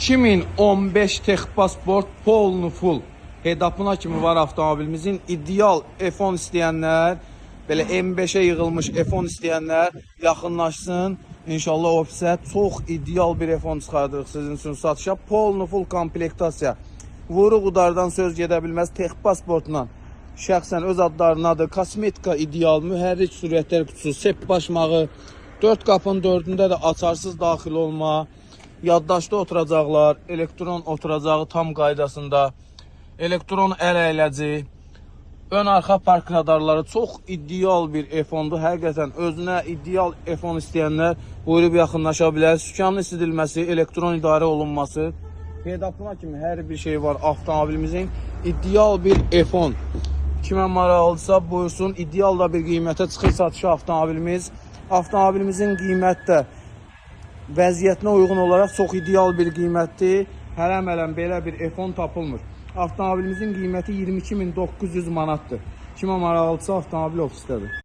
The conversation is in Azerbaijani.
2015 Texpasport Polnu Full head-up'ına kimi var avtomobilimizin. İdeal F10 istəyənlər, belə M5'e yığılmış F10 istəyənlər yaxınlaşsın. İnşallah ofisə çox ideal bir F10 çıxardırıq sizin üçün satışa. Polnu Full komplektasiya. Vuruq udardan söz gedə bilməz. Texpasportla şəxsən öz adlarınadır. Kosmetika ideal, mühərrik sürətlər kutusu, sep başmağı, 4 qapının 4'ündə də açarsız daxil olma, yaddaşda oturacaqlar, elektron oturacağı tam qaydasında, elektron əl əyləci, ön arxa park radarları çox ideal bir F10'dur. Həqiqətən özünə ideal F10 istəyənlər buyurub yaxınlaşa bilər. Sükanın isidilməsi, elektron idarə olunması, head-up'ına kimi hər bir şey var avtomobilimizin. İdeal bir F10. Kimə maraqlıdırsa buyursun. İdeal da bir qiymətə çıxır satışa avtomobilimiz. Avtomobilimizin qiymət də vəziyyətinə uyğun olaraq çox ideal bir qiymətdir. Hələm belə bir F10 tapılmır. Avtomobilimizin qiyməti 22.900 manatdır. Kimə maraqlıdırsa avtomobil ofisdədir.